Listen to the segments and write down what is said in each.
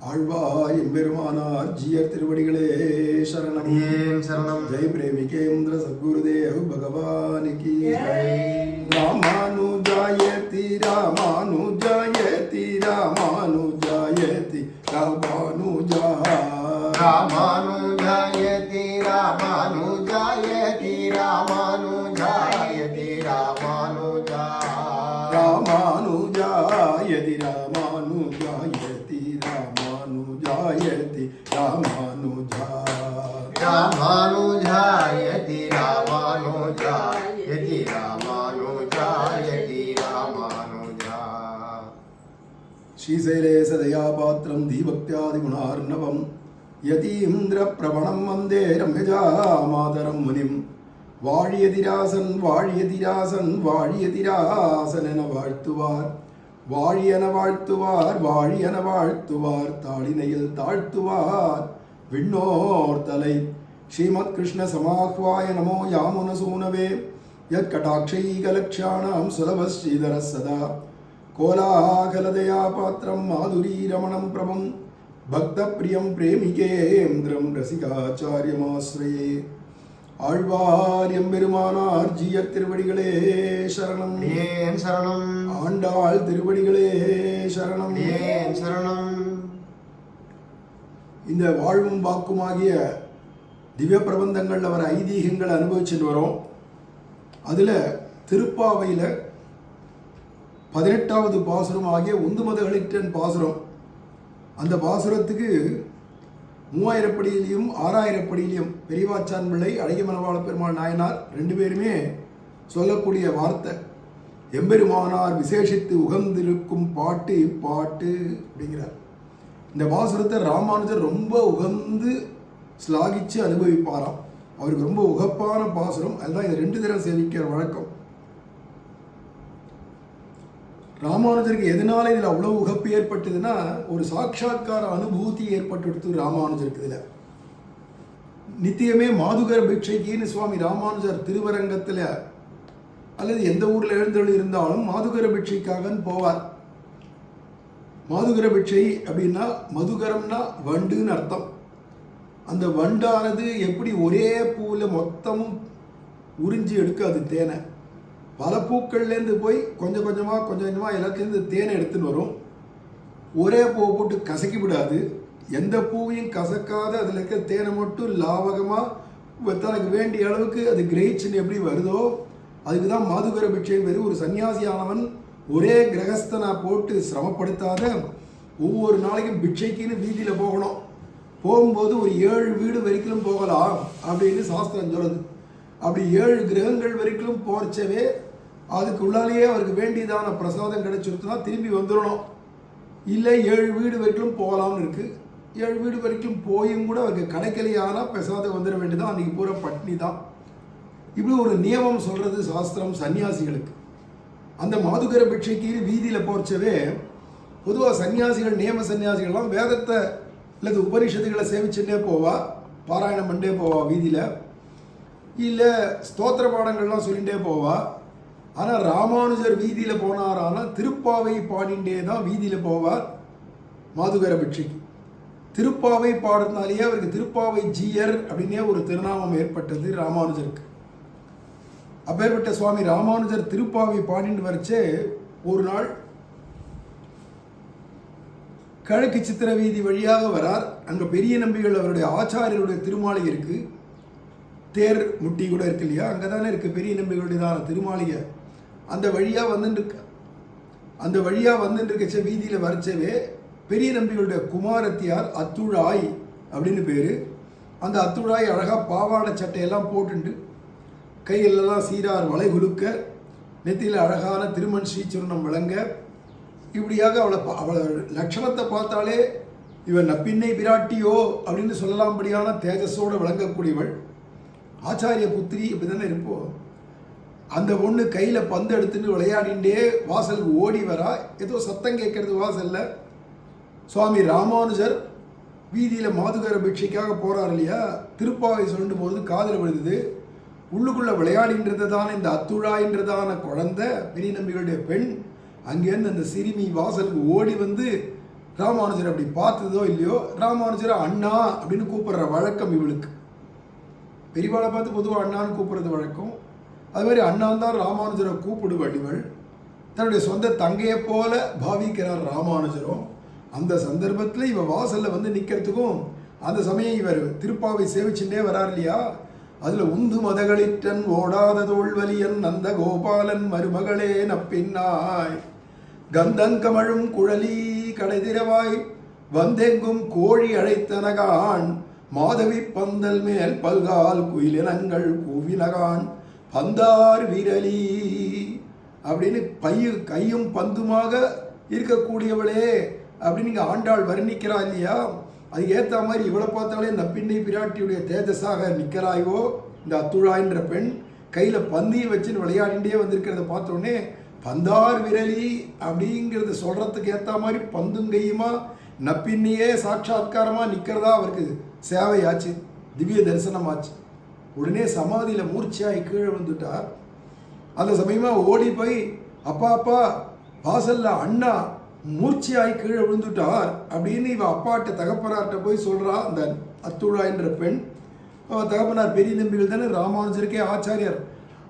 ஆழ்வாய் எம்பெருமானார் ஜீயர் திருவடிகளே சரணம். சரணம். ஜெய் பிரேமிகேந்திர சத்குருதேவ் பகவானிக்கு ராமானுஜாயதி ராமானுஜாயதி ராமானுஜாயதி ராமானுஜா ராமானுஜாயதி ராமானுஜாயதி ராமானுஜாயதி ராமானுஜா ராமானுஜாயதி ராமானுஜாயதி ராமானுஜாயதி ராமானுஜா ராமானுஜாயதி ராமானுஜாயதி ராமானுஜாயதி ராமானுஜா. ஸ்ரீசைலேசதயாபாத்திரம் தீபக்தியாதிகுணார்ணவம் யதீந்திர பிரபணம் வந்தே ரம்யஜா மாதரம் முனிம் வாழியதிராசன் வாழியதிராசன் வாழியதிராசன் என வாழ்த்துவார் வாழியன வாழ்த்துவார் வாழியன வாழ்த்துவார் தாளினையில் தாழ்த்துவார் விண்ணோர் தலை. ஸ்ரீமத் கிருஷ்ண சமாஹ்வாய நமோ யாமுன சூனவே யத் கடாட்சைகலக்ஷாணாம் சுலப ஸ்ரீதர சதா கோலாகலதயா பாத்திரம் மாதுரி ரமணம் பிரபம் பக்த பிரியம் பிரேமிகேந்திரம் ரசிகாச்சாரியமாஸ்ரயே. ஆழ்வார் எம்பெருமானார் ஜீயர் திருவடிகளே சரணம். சரணம். ஆண்டாள் திருவடிகளே சரணம். சரணம். இந்த வாழ்வும் வாக்குமாகிய திவ்ய பிரபந்தங்கள்ல வர ஐதீகங்களை அனுபவிச்சுட்டு வரோம். அதுல திருப்பாவையில 18வது பாசுரம் ஆகிய உந்துமதகளின் பாசுரம். அந்த பாசுரத்துக்கு 3000 படியிலையும் 6000 படியிலையும் பெரியவாச்சான் பிள்ளை அழகிய மணவாள பெருமாள் நாயனார் ரெண்டு பேருமே சொல்லக்கூடிய வார்த்தை எம்பெருமானார் விசேஷித்து உகந்திருக்கும் பாட்டு பாட்டு அப்படிங்கிறார். இந்த பாசுரத்தை ராமானுஜர் ரொம்ப உகந்து ஸ்லாகிச்சு அனுபவிப்பாராம். அவருக்கு ரொம்ப உகப்பான பாசுரம். அதுதான் இதை 2 தடவை சேவிக்கிற வழக்கம். ராமானுஜருக்கு எதனால இதில் அவ்வளவு உகப்பு ஏற்பட்டதுன்னா ஒரு சாட்சா்கார அனுபூதி ஏற்பட்டு ராமானுஜருக்கு. இதில் நித்தியமே மாதுகர பிக்ஷைக்குன்னு சுவாமி ராமானுஜர் திருவரங்கத்தில் அல்லது எந்த ஊரில் எழுந்தொழி இருந்தாலும் மாதுகர பிக்ஷைக்காகன்னு போவார். மாதுகர பிக்ஷை அப்படின்னா மதுகரம்னா வண்டுன்னு அர்த்தம். அந்த வண்டானது எப்படி ஒரே பூவில் மொத்தமும் உறிஞ்சி எடுக்காது தேனை, பல பூக்கள்லேருந்து போய் கொஞ்சம் கொஞ்சமாக எல்லாத்துலேருந்து தேனை எடுத்துன்னு வரும். ஒரே பூவை போட்டு கசக்கி விடாது. எந்த பூவையும் கசக்காத அதில் இருக்க தேனை மட்டும் லாவகமாக தனக்கு வேண்டிய அளவுக்கு அது கிரகிச்சுன்னு எப்படி வருதோ அதுக்கு தான் மாதுகர பிக்ஷை பேர். ஒரு சன்னியாசியானவன் ஒரே கிரகஸ்தனை போட்டு சிரமப்படுத்தாத ஒவ்வொரு நாளைக்கும் பிக்ஷைக்குன்னு வீதியில் போகணும். போகும்போது ஒரு 7 வீடு வரைக்கும் போகலாம் அப்படின்னு சாஸ்திரம் சொல்லுது. அப்படி 7 கிரகங்கள் வரைக்கும் போர்ச்சவே அதுக்குள்ளாலேயே அவருக்கு வேண்டியதான பிரசாதம் கிடைச்சிருச்சுன்னா திரும்பி வந்துடணும். இல்லை 7 வீடு வரைக்கும் போகலாம்னு இருக்கு. 7 வீடு வரைக்கும் போயும் கூட அவருக்கு கிடைக்கலையானா பிரசாதம் வந்துட வேண்டியதான். அன்றைக்கி பூரா பட்னி தான். இப்படி ஒரு நியமம் சொல்கிறது சாஸ்திரம் சன்னியாசிகளுக்கு. அந்த மாதுகர பிக்ஷைக்கு வீதியில் போர்ச்சவே பொதுவாக சன்னியாசிகள் நியம சன்னியாசிகள்லாம் வேதத்தை அல்லது உபனிஷத்துகளை சேவிச்சுட்டே போவா, பாராயணம் பண்ணிட்டே போவா வீதியில், இல்லை ஸ்தோத்திர பாடங்கள்லாம் சொல்லிகிட்டே போவா. ஆனால் ராமானுஜர் வீதியில் போனாரானால் திருப்பாவை பாடிண்டே தான் வீதியில் போவார் மாதுகர பிக்ஷைக்கு. திருப்பாவை பாடுறதுனாலேயே அவருக்கு திருப்பாவை ஜீயர் அப்படின்னே ஒரு திருநாமம் ஏற்பட்டது ராமானுஜருக்கு. அப்பேற்பட்ட சுவாமி ராமானுஜர் திருப்பாவை பாடிட்டு வரைச்சே ஒரு நாள் கிழக்கு சித்திர வீதி வழியாக வரார். அங்கே பெரிய நம்பிகள் அவருடைய ஆச்சாரியருடைய திருமாளிகை இருக்குது. தேர் முட்டி கூட இருக்கு இல்லையா, அங்கே தானே இருக்குது பெரிய நம்பிகளுடையதான திருமாளிகை. அந்த வழியாக வந்துட்டுருக்கச்ச வீதியில் வரைச்சவே பெரிய நம்பிகளுடைய குமாரத்தியார் அத்துழாய் அப்படின்னு பேர். அந்த அத்துழாய் அழகாக பாவாடை சட்டையெல்லாம் போட்டுண்டு கையிலெல்லாம் சீரார் வளை குலுக்க நெத்தியில் அழகான திருமண் ஸ்ரீச்சுரணம் விளங்க இப்படியாக அவளை லட்சணத்தை பார்த்தாலே இவன் நப்பின்னை பிராட்டியோ அப்படின்னு சொல்லலாம்படியான தேஜஸோடு விளங்கக்கூடியவள். ஆச்சாரிய புத்திரி இப்படி தானே இருப்போம். அந்த பொண்ணு கையில் பந்து எடுத்துன்னு விளையாடிண்டே வாசலுக்கு ஓடி வரா. ஏதோ சத்தம் கேட்கறது வாசலில். சுவாமி ராமானுஜர் வீதியில் மாதுகர பிக்ஷைக்காக போகிறார் இல்லையா, திருப்பாவை சொல்லும் போது காதில் விழுது. உள்ளுக்குள்ளே விளையாடின்றதான இந்த அத்துழாயின்றதான குழந்தை பெரிய நம்பிகளுடைய பெண் அங்கேருந்து அந்த சிறுமி வாசலுக்கு ஓடி வந்து ராமானுஜர் அப்படி பார்த்ததோ இல்லையோ ராமானுஜரை அண்ணா அப்படின்னு கூப்பிடுற வழக்கம் இவளுக்கு. பெரியவாளை பார்த்து பொதுவாக அண்ணான்னு கூப்பிடுறது வழக்கம். அது மாதிரி அண்ணான் தான் ராமானுஜரை கூப்பிடுவாள் இவள். தன்னுடைய சொந்த தங்கையை போல பாவிக்கிறார் ராமானுஜரும். அந்த சந்தர்ப்பத்தில் இவ வாசலில் வந்து நிற்கிறதுக்கும் அந்த சமயம் இவர் திருப்பாவை சேவிச்சுட்டே வரார் இல்லையா, அதில் உந்து மதகளிற்றன் ஓடாத தோல்வலியன் நந்த கோபாலன் மருமகளே நப்பின்னாய் கந்தங்கமழும் குழலி கடைதிரவாய் வந்தெங்கும் கோழி அழைத்தனகான் மாதவி பந்தல் மேல் பல்கால் குயிலினங்கள் கூவினகான் பந்தார் விரலி அப்படின்னு கையும் பந்துமாக இருக்கக்கூடியவளே அப்படின்னு இங்கே ஆண்டாள் வர்ணிக்கிறா இல்லையா. அதுக்கு ஏற்ற மாதிரி இவளை பார்த்தாலே நப்பிண்ணை பிராட்டியுடைய தேஜஸாக நிற்கிறாயோ இந்த அத்துழாயின்ற பெண் கையில் பந்தியை வச்சுன்னு விளையாடிண்டே வந்திருக்கிறத பார்த்தோடனே பந்தார் விரலி அப்படிங்கிறத சொல்கிறதுக்கு ஏற்ற மாதிரி பந்தும் கையுமா நப்பின்னையே சாட்சாத்காரமாக நிற்கிறதா அவருக்கு சேவையாச்சு, திவ்ய தரிசனமாச்சு. உடனே சமாதியில் மூர்ச்சியாகி கீழே வந்துட்டார். அந்த சமயமாக ஓடி போய் அப்பா அப்பா வாசல்ல அண்ணா மூர்ச்சியாகி கீழே விழுந்துட்டார் அப்படின்னு இவ அப்பாட்ட தகப்பனார்கிட்ட போய் சொல்கிறா. அந்த அத்துழாயின்ற பெண் தகப்பனார் பெரிய நம்பிகள் தானே, ராமானுஜருக்கே ஆச்சாரியார்.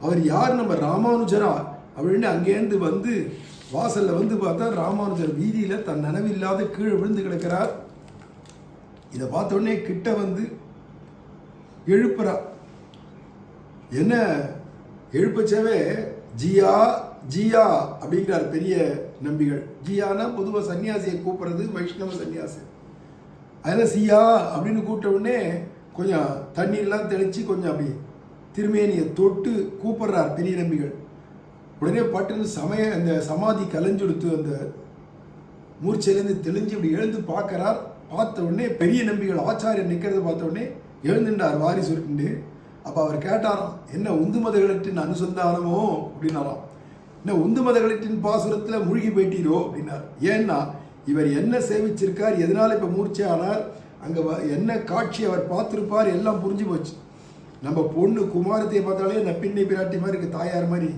அவர் யார் நம்ம ராமானுஜரா அப்படின்னு அங்கேருந்து வந்து வாசலில் வந்து பார்த்தா ராமானுஜர் வீதியில் தன் நனவில்லாத கீழே விழுந்து கிடக்கிறார். இதை பார்த்த உடனே கிட்ட வந்து எழுப்புறா. என்ன எழுப்பச்சவே ஜியா ஜியா அப்படிங்கிறார் பெரிய நம்பிகள். ஜியானா பொதுவாக சன்னியாசியை கூப்பிட்றது வைஷ்ணவ சன்னியாசி. அதில் சியா அப்படின்னு கூப்பிட்ட உடனே கொஞ்சம் தண்ணீர்லாம் தெளித்து கொஞ்சம் அப்படி திருமேனியை தொட்டு கூப்பிட்றார் பெரிய நம்பிகள். உடனே பட்டுன்னு அந்த சமாதி கலைஞ்சுடுத்து அந்த மூர்ச்சையிலேருந்து தெளிஞ்சு இப்படி எழுந்து பார்க்குறார். பார்த்த உடனே பெரிய நம்பிகள் ஆச்சாரியர் நிற்கிறத பார்த்த உடனே எழுந்துட்டார் வாரி சுருட்டு. அப்போ அவர் கேட்டாராம், என்ன உந்து மதகளின் அனுசந்தானமோ அப்படின்னாராம். என்ன உந்து மதகளின் பாசுரத்தில் மூழ்கி போயிட்டீரோ அப்படின்னார். ஏன்னா இவர் என்ன சேவிச்சிருக்கார், எதனால் இப்போ மூர்ச்சை ஆனார், அங்கே என்ன காட்சி அவர் பார்த்துருப்பார் எல்லாம் புரிஞ்சு போச்சு. நம்ம பொண்ணு குமாரத்தையை பார்த்தாலே நப்பிண்ணை பிராட்டி மாதிரி இருக்குது, தாயார் மாதிரி.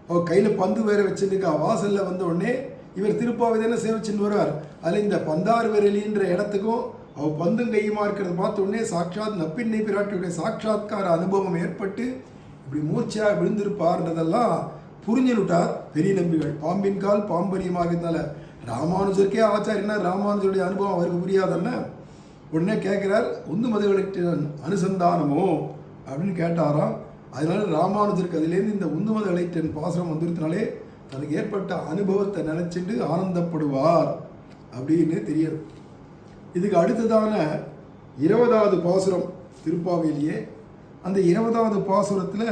அவள் கையில் பந்து வேற வச்சுருக்கா. வாசலில் வந்த உடனே இவர் திருப்பாவை தானே சேவிச்சுன்னு வருவார். அதில் இந்த பந்தார் விரலின்ற இடத்துக்கும் அவள் பந்தும் கையுமா இருக்கிறத பார்த்த உடனே சாட்சாத் நப்பிண்ணை பிராட்டியுடைய சாட்சாத்கார அனுபவம் ஏற்பட்டு இப்படி மூர்ச்சியாக விழுந்திருப்பார்ன்றதெல்லாம் புரிஞ்சுட்டார் பெரிய நம்பிகள். பாம்பின் கால் பாம்பரியமாக இருந்தால ராமானுஜருக்கே ஆச்சாரியனா ராமானுஜருடைய அனுபவம் அவருக்கு புரியாதன்னா உடனே கேட்குறார், உந்து மதகளுக்கு அனுசந்தானமோ அப்படின்னு கேட்டாராம். அதனால ராமானுஜருக்கு அதுலேருந்து இந்த உந்து மதகளின் பாசுரம் வந்துருத்தினாலே தனக்கு ஏற்பட்ட அனுபவத்தை நினச்சிட்டு ஆனந்தப்படுவார் அப்படின்னு தெரியுது. இதுக்கு அடுத்ததான 20வது பாசுரம் திருப்பாவையிலேயே. அந்த 20வது பாசுரத்தில்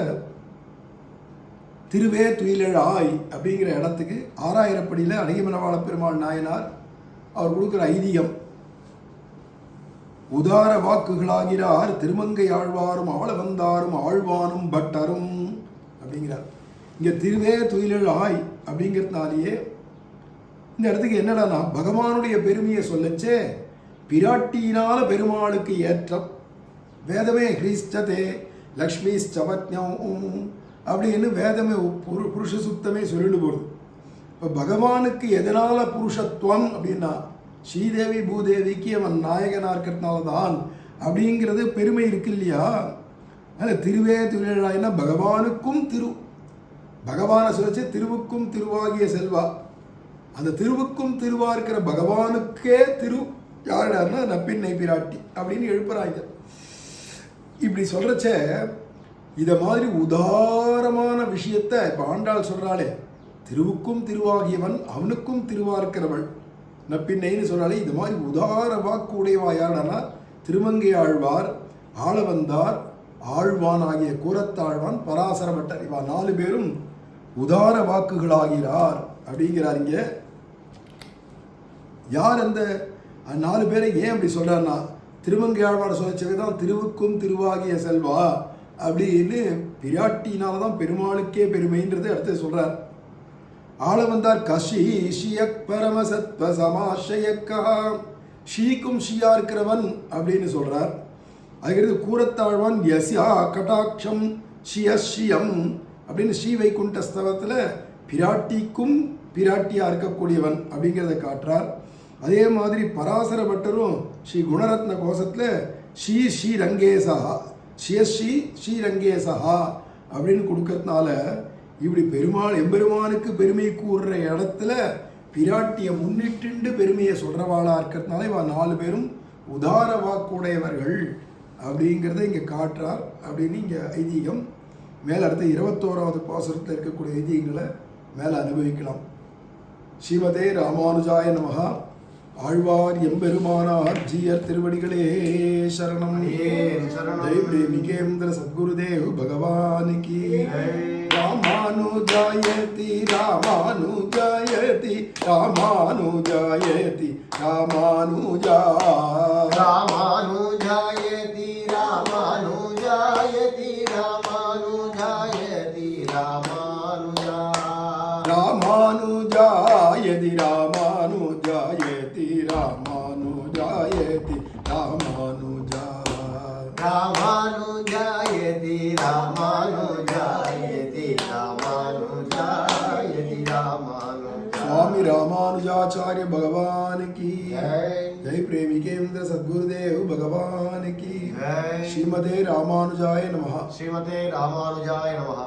திருவே துயிலழாய் அப்படிங்கிற இடத்துக்கு 6000படியில் அழகிமனவாள பெருமாள் நாயனார் அவர் கொடுக்குற ஐதீகம். உதார வாக்குகளாகிறார் திருமங்கை ஆழ்வாரும் ஆள வந்தாரும் ஆழ்வானும் பட்டரும் அப்படிங்கிறார். இங்கே திருவே துயிலழாய் அப்படிங்கிறதுனாலேயே இந்த இடத்துக்கு என்னடானா பகவானுடைய பெருமையை சொல்லச்சே பிராட்டியினால பெருமாளுக்கு ஏற்றம். வேதமே ஹ்ரீஷ்டதே லக்ஷ்மி ஸ்சவத்யம் அப்படின்னு வேதமே புருஷ சுத்தமே சொல்லிட்டு போகுது. இப்போ பகவானுக்கு எதனால் புருஷத்துவம் அப்படின்னா ஸ்ரீதேவி பூதேவிக்கு அவன் நாயகனாக இருக்கிறதுனால தான் அப்படிங்கிறது பெருமை இருக்கு இல்லையா. அதில் திருவே திருவிழாயினா பகவானுக்கும் பகவானை சொல்லிச்சு திருவுக்கும் திருவாகிய செல்வா. அந்த திருவுக்கும் திருவா இருக்கிற பகவானுக்கே யாருடாருன்னா நப்பிண்ணை பிராட்டி அப்படின்னு எழுப்புறாங்க. இப்படி சொல்கிறச்ச இதை மாதிரி உதாரமான விஷயத்தை இப்போ ஆண்டாள் சொல்கிறாளே, திருவுக்கும் திருவாகியவன் அவனுக்கும் திருவா இருக்கிறவள் நப்பிண்ணைன்னு சொல்கிறாளே, இது மாதிரி உதார வாக்கு உடையவா யாருடானா திருமங்கை ஆழ்வார், ஆளவந்தார், ஆழ்வான் ஆகிய கூரத்தாழ்வான், பராசரப்பட்டர். இவா 4 பேரும் உதார வாக்குகளாகிறார் அப்படிங்கிறார். இங்கே யார் அந்த 4 பேரை ஏன் அப்படி சொல்கிறார்னா திருமங்கை ஆழ்வார் சொல்லச்சவே தான் திருவுக்கும் திருவாகிய செல்வா அப்படின்னு பிராட்டினால தான் பெருமாளுக்கே பெருமைன்றது அடுத்து சொல்கிறார். ஆள வந்தார் கஷி ஷியக் பரமசத்வ சமாஷயக்கா, ஷீக்கும் ஷியா இருக்கிறவன் அப்படின்னு சொல்கிறார். அதுக்கடுத்து கூரத்தாழ்வான் யஸ்யா கடாட்சம் ஷியம் அப்படின்னு ஸ்ரீ வைகுண்ட ஸ்தவத்தில் பிராட்டிக்கும் பிராட்டியாக இருக்கக்கூடியவன் அப்படிங்கிறத காட்டுறார். அதே மாதிரி பராசர பட்டரும் ஸ்ரீ குணரத்ன கோஷத்தில் ஸ்ரீரங்கேசா ஸ்ரீரங்கேசா அப்படின்னு கொடுக்கறதுனால இப்படி பெருமாள் எம்பெருமானுக்கு பெருமை கூறுற இடத்துல பிராட்டியை முன்னிட்டு பெருமையை சொல்கிறவாளாக இருக்கிறதுனால இவ 4 பேரும் உதார வாக்குடையவர்கள் அப்படிங்கிறத இங்கே காட்டுறார் அப்படின்னு இங்கே ஐதீகம். மேலே அடுத்த 21வது பாசுரத்தில் இருக்கக்கூடிய ஐதீகங்களை மேலே அனுபவிக்கலாம். ஸ்ரீமதே ராமானுஜாய நமஹ. ஆழ்வார் எம்பெருமானார் ஜீயர் திருவடிகளே சரணம். ஜெய் பிரேமிகேந்திர சத்குருதேவ் பகவான் கி. ராமானுஜாயதி ராமானுஜாயதி ராமானுஜாயதி ராமானுஜா. ராமானுஜாயதி ராமானுஜாயதி ராமானுஜாயதி ராமானுஜா. ராமானுஜாயதி ராமானுஜாயதி ராமானுஜாயதி ராமானுஜா. ராமானுஜாயதி ராமானுஜாயதி ராமானுஜாயதி ராமானுஜா. स्वामी रामानुजाचार्य भगवान की जय. प्रेमिकेन्द्र सद्गुरुदेव भगवान की. श्रीमते रामानुजाय नमः. श्रीमते रामानुजाय नमः.